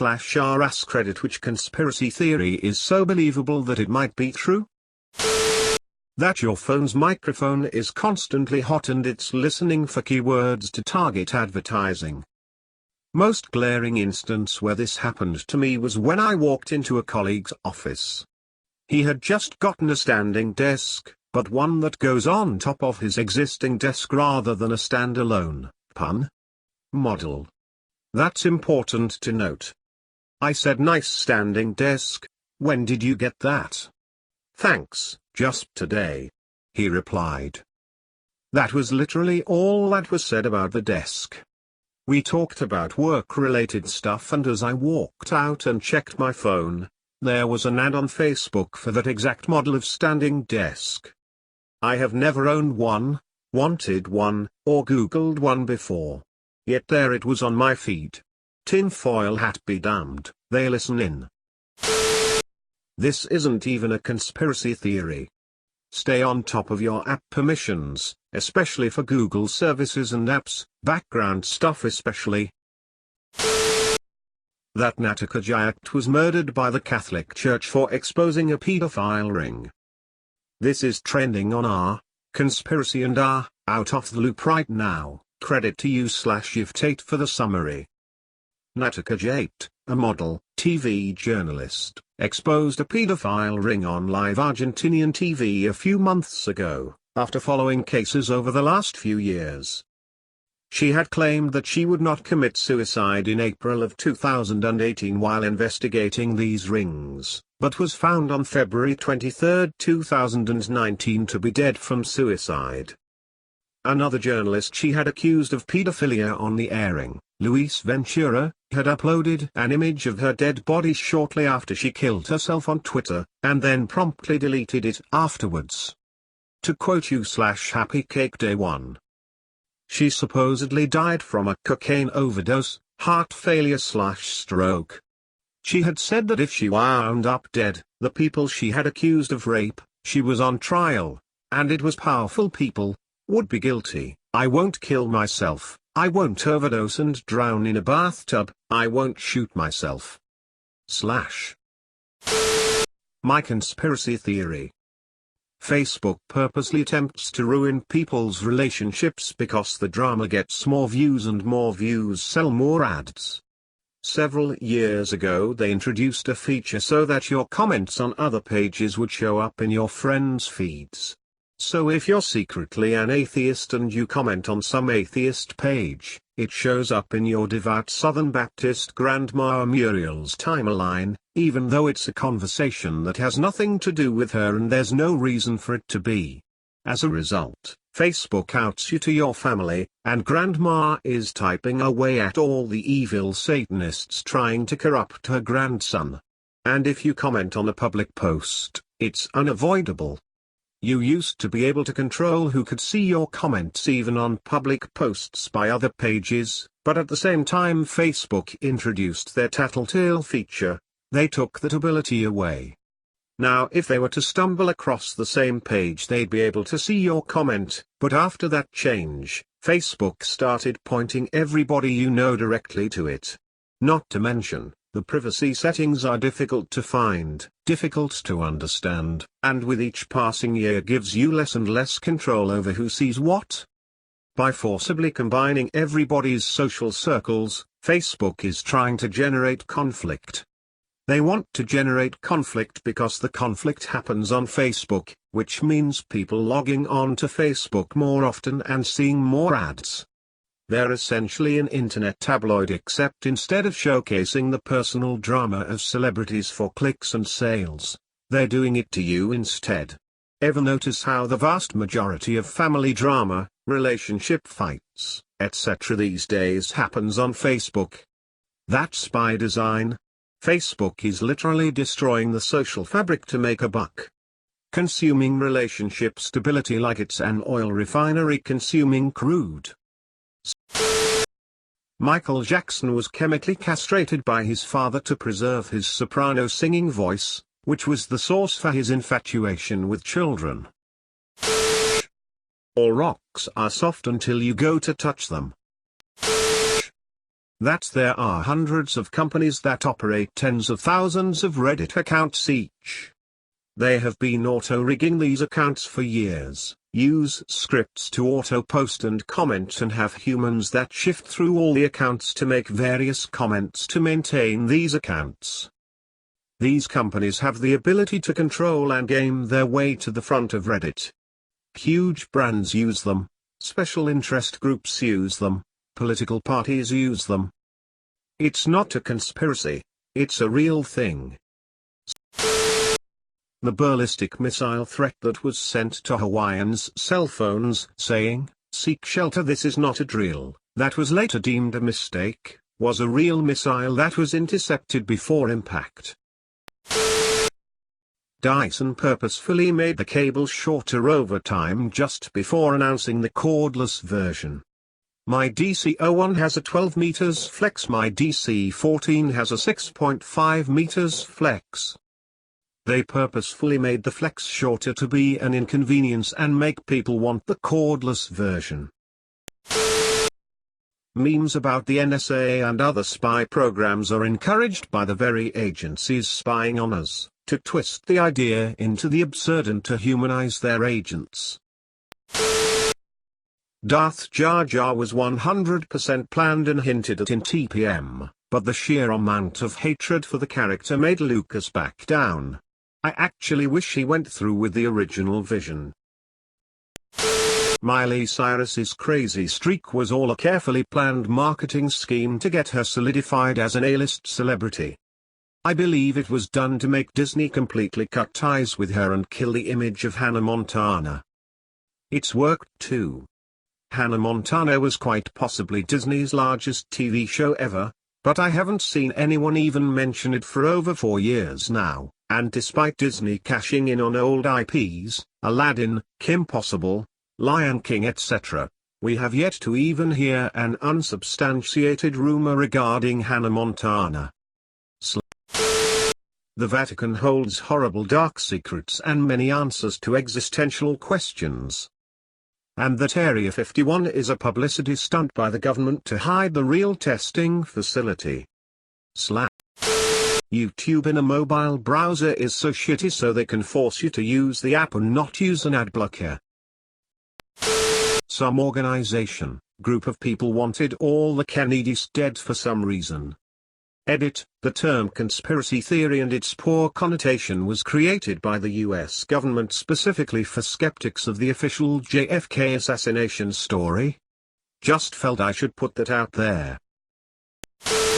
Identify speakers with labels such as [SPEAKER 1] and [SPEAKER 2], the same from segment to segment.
[SPEAKER 1] r AskReddit. Which conspiracy theory is so believable that it might be true? That your phone's microphone is constantly hot and it's listening for keywords to target advertising. Most glaring instance where this happened to me was when I walked into a colleague's office. He had just gotten a standing desk, but one that goes on top of his existing desk rather than a standalone, pun, model. That's important to note. I said, "Nice standing desk, when did you get that?" "Thanks, just today," he replied. That was literally all that was said about the desk. We talked about work-related stuff, and as I walked out and checked my phone, there was an ad on Facebook for that exact model of standing desk. I have never owned one, wanted one, or Googled one before. Yet there it was on my feed. Tinfoil hat be damned, they listen in. This isn't even a conspiracy theory. Stay on top of your app permissions, especially for Google services and apps, background stuff especially. That Natika Jayat was murdered by the Catholic Church for exposing a pedophile ring. This is trending on r conspiracy and r out of the loop right now. Credit to you/Yvtate for the summary. Natika Jayat, a model, TV journalist, exposed a pedophile ring on live Argentinian TV a few months ago, after following cases over the last few years. She had claimed that she would not commit suicide in April of 2018 while investigating these rings, but was found on February 23, 2019 to be dead from suicide. Another journalist she had accused of pedophilia on the airing, Luis Ventura, had uploaded an image of her dead body shortly after she killed herself on Twitter, and then promptly deleted it afterwards. To quote you/Happy Cake Day 1. She supposedly died from a cocaine overdose, heart failure/stroke. She had said that if she wound up dead, the people she had accused of rape, she was on trial, and it was powerful people, would be guilty. "I won't kill myself, I won't overdose and drown in a bathtub, I won't shoot myself." My conspiracy theory. Facebook purposely attempts to ruin people's relationships because the drama gets more views and more views sell more ads. Several years ago they introduced a feature so that your comments on other pages would show up in your friends' feeds. So if you're secretly an atheist and you comment on some atheist page, it shows up in your devout Southern Baptist grandma Muriel's timeline, even though it's a conversation that has nothing to do with her and there's no reason for it to be. As a result, Facebook outs you to your family, and grandma is typing away at all the evil Satanists trying to corrupt her grandson. And if you comment on a public post, it's unavoidable. You used to be able to control who could see your comments even on public posts by other pages, but at the same time Facebook introduced their tattletale feature, they took that ability away. Now if they were to stumble across the same page they'd be able to see your comment, but after that change, Facebook started pointing everybody you know directly to it. Not to mention, the privacy settings are difficult to find, difficult to understand, and with each passing year gives you less and less control over who sees what. By forcibly combining everybody's social circles, Facebook is trying to generate conflict. They want to generate conflict because the conflict happens on Facebook, which means people logging on to Facebook more often and seeing more ads. They're essentially an internet tabloid, except instead of showcasing the personal drama of celebrities for clicks and sales, they're doing it to you instead. Ever notice how the vast majority of family drama, relationship fights, etc. these days happens on Facebook? That's by design. Facebook is literally destroying the social fabric to make a buck. Consuming relationship stability like it's an oil refinery consuming crude. Michael Jackson was chemically castrated by his father to preserve his soprano singing voice, which was the source for his infatuation with children. All rocks are soft until you go to touch them. That there are hundreds of companies that operate tens of thousands of Reddit accounts each. They have been auto-rigging these accounts for years, use scripts to auto-post and comment, and have humans that shift through all the accounts to make various comments to maintain these accounts. These companies have the ability to control and game their way to the front of Reddit. Huge brands use them, special interest groups use them, political parties use them. It's not a conspiracy, it's a real thing. The ballistic missile threat that was sent to Hawaiians' cell phones saying, "Seek shelter, this is not a drill," that was later deemed a mistake, was a real missile that was intercepted before impact. Dyson purposefully made the cable shorter over time just before announcing the cordless version. My DC-01 has a 12 meters flex, my DC-14 has a 6.5 meters flex. They purposefully made the flex shorter to be an inconvenience and make people want the cordless version. Memes about the NSA and other spy programs are encouraged by the very agencies spying on us, to twist the idea into the absurd and to humanize their agents. Darth Jar Jar was 100% planned and hinted at in TPM, but the sheer amount of hatred for the character made Lucas back down. I actually wish he went through with the original vision. Miley Cyrus's crazy streak was all a carefully planned marketing scheme to get her solidified as an A-list celebrity. I believe it was done to make Disney completely cut ties with her and kill the image of Hannah Montana. It's worked too. Hannah Montana was quite possibly Disney's largest TV show ever, but I haven't seen anyone even mention it for over 4 years now, and despite Disney cashing in on old IPs, Aladdin, Kim Possible, Lion King etc., we have yet to even hear an unsubstantiated rumor regarding Hannah Montana. The Vatican holds horrible dark secrets and many answers to existential questions. And that Area 51 is a publicity stunt by the government to hide the real testing facility. YouTube in a mobile browser is so shitty so they can force you to use the app and not use an ad blocker. Some organization, group of people wanted all the Kennedys dead for some reason. Edit, the term conspiracy theory and its poor connotation was created by the US government specifically for skeptics of the official JFK assassination story. Just felt I should put that out there.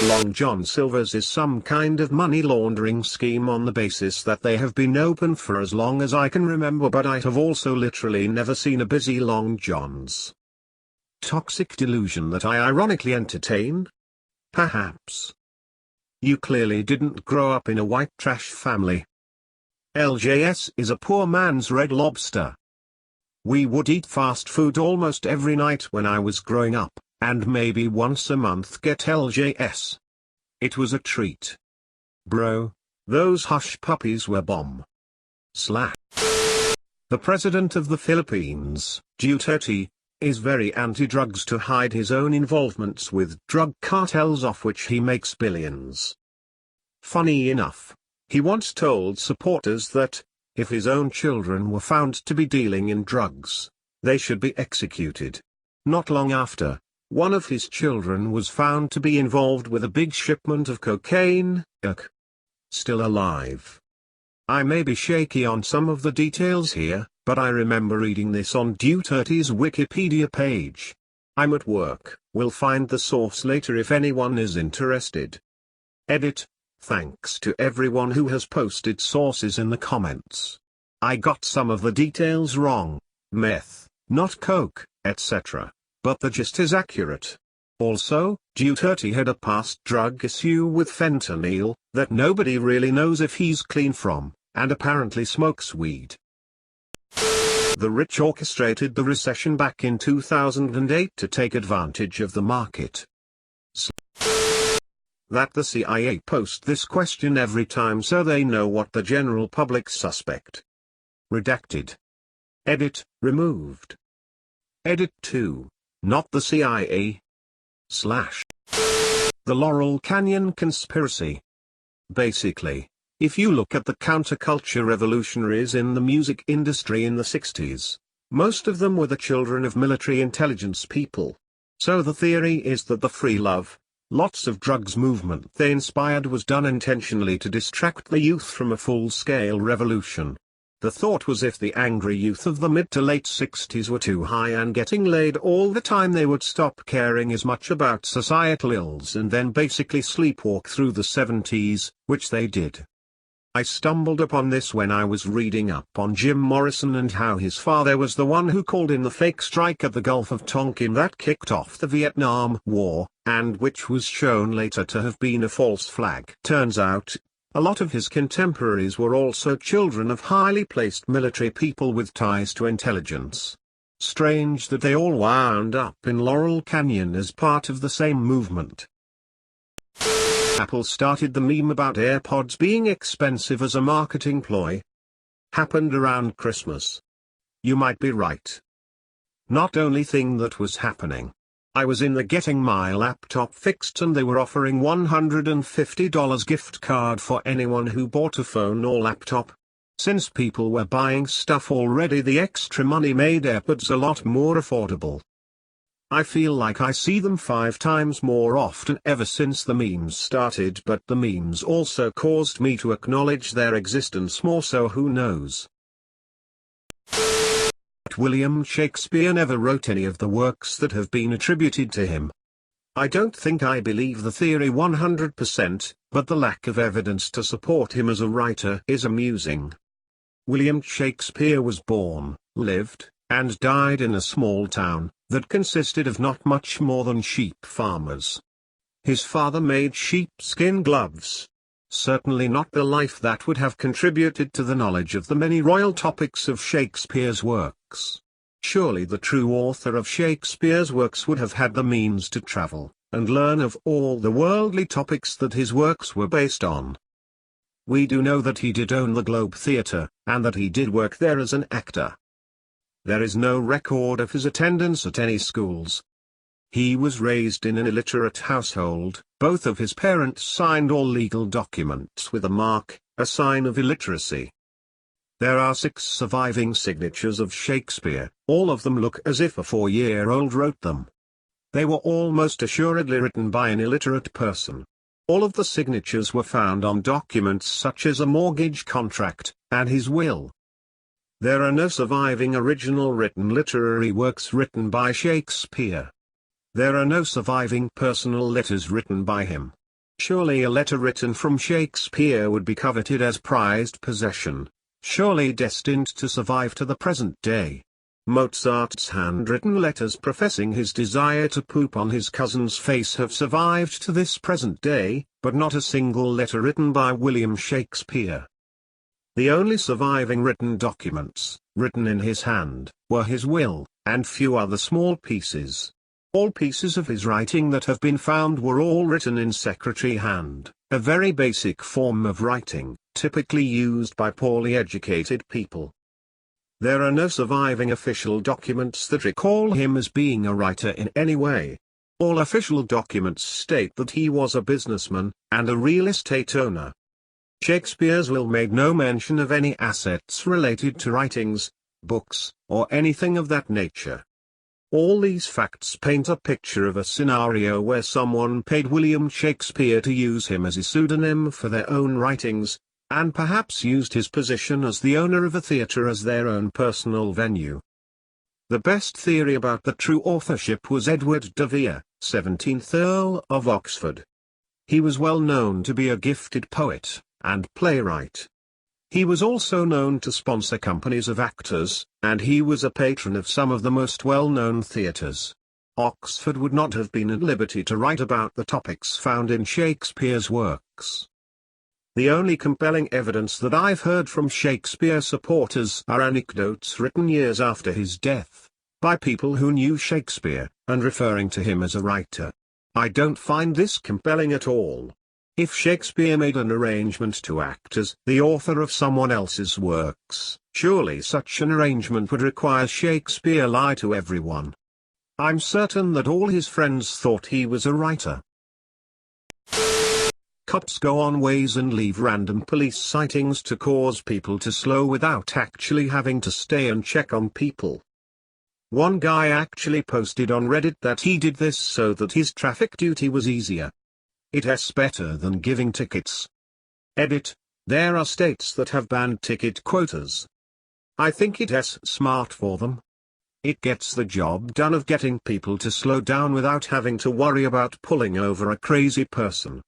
[SPEAKER 1] Long John Silver's is some kind of money laundering scheme on the basis that they have been open for as long as I can remember, but I have also literally never seen a busy Long John's. Toxic delusion that I ironically entertain? Perhaps. You clearly didn't grow up in a white trash family. LJS is a poor man's Red Lobster. We would eat fast food almost every night when I was growing up, and maybe once a month get LJS. It was a treat. Bro, those hush puppies were bomb. The president of the Philippines, Duterte, is very anti-drugs to hide his own involvements with drug cartels off which he makes billions. Funny enough, he once told supporters that, if his own children were found to be dealing in drugs, they should be executed. Not long after, one of his children was found to be involved with a big shipment of cocaine, still alive. I may be shaky on some of the details here, but I remember reading this on Duterte's Wikipedia page. I'm at work, we'll find the source later if anyone is interested. Edit, thanks to everyone who has posted sources in the comments. I got some of the details wrong, meth, not coke, etc., but the gist is accurate. Also, Duterte had a past drug issue with fentanyl, that nobody really knows if he's clean from, and apparently smokes weed. The rich orchestrated the recession back in 2008 to take advantage of the market. That the CIA post this question every time so they know what the general public suspect. Redacted. Edit, removed. Edit 2. Not the CIA. / The Laurel Canyon Conspiracy. Basically, if you look at the counterculture revolutionaries in the music industry in the 60s, most of them were the children of military intelligence people. So the theory is that the free love, lots of drugs movement they inspired was done intentionally to distract the youth from a full-scale revolution. The thought was if the angry youth of the mid to late 60s were too high and getting laid all the time, they would stop caring as much about societal ills and then basically sleepwalk through the 70s, which they did. I stumbled upon this when I was reading up on Jim Morrison and how his father was the one who called in the fake strike at the Gulf of Tonkin that kicked off the Vietnam War, and which was shown later to have been a false flag. Turns out, a lot of his contemporaries were also children of highly placed military people with ties to intelligence. Strange that they all wound up in Laurel Canyon as part of the same movement. Apple started the meme about AirPods being expensive as a marketing ploy. Happened around Christmas. You might be right. Not only thing that was happening. I was in the getting my laptop fixed and they were offering $150 gift card for anyone who bought a phone or laptop. Since people were buying stuff already, the extra money made AirPods a lot more affordable. I feel like I see them 5 times more often ever since the memes started, but the memes also caused me to acknowledge their existence more, so who knows. William Shakespeare never wrote any of the works that have been attributed to him. I don't think I believe the theory 100%, but the lack of evidence to support him as a writer is amusing. William Shakespeare was born, lived, and died in a small town that consisted of not much more than sheep farmers. His father made sheepskin gloves. Certainly not the life that would have contributed to the knowledge of the many royal topics of Shakespeare's works. Surely the true author of Shakespeare's works would have had the means to travel, and learn of all the worldly topics that his works were based on. We do know that he did own the Globe Theatre, and that he did work there as an actor. There is no record of his attendance at any schools. He was raised in an illiterate household. Both of his parents signed all legal documents with a mark, a sign of illiteracy. There are 6 surviving signatures of Shakespeare. All of them look as if a 4-year-old wrote them. They were almost assuredly written by an illiterate person. All of the signatures were found on documents such as a mortgage contract, and his will. There are no surviving original written literary works written by Shakespeare. There are no surviving personal letters written by him. Surely a letter written from Shakespeare would be coveted as prized possession, surely destined to survive to the present day. Mozart's handwritten letters professing his desire to poop on his cousin's face have survived to this present day, but not a single letter written by William Shakespeare. The only surviving written documents, written in his hand, were his will, and few other small pieces. All pieces of his writing that have been found were all written in secretary hand, a very basic form of writing, typically used by poorly educated people. There are no surviving official documents that recall him as being a writer in any way. All official documents state that he was a businessman, and a real estate owner. Shakespeare's will made no mention of any assets related to writings, books, or anything of that nature. All these facts paint a picture of a scenario where someone paid William Shakespeare to use him as a pseudonym for their own writings, and perhaps used his position as the owner of a theatre as their own personal venue. The best theory about the true authorship was Edward de Vere, 17th Earl of Oxford. He was well known to be a gifted poet and playwright. He was also known to sponsor companies of actors, and he was a patron of some of the most well-known theatres. Oxford would not have been at liberty to write about the topics found in Shakespeare's works. The only compelling evidence that I've heard from Shakespeare supporters are anecdotes written years after his death, by people who knew Shakespeare, and referring to him as a writer. I don't find this compelling at all. If Shakespeare made an arrangement to act as the author of someone else's works, surely such an arrangement would require Shakespeare lie to everyone. I'm certain that all his friends thought he was a writer. Cops go on ways and leave random police sightings to cause people to slow without actually having to stay and check on people. One guy actually posted on Reddit that he did this so that his traffic duty was easier. It's better than giving tickets. Edit: there are states that have banned ticket quotas. I think it's smart for them. It gets the job done of getting people to slow down without having to worry about pulling over a crazy person.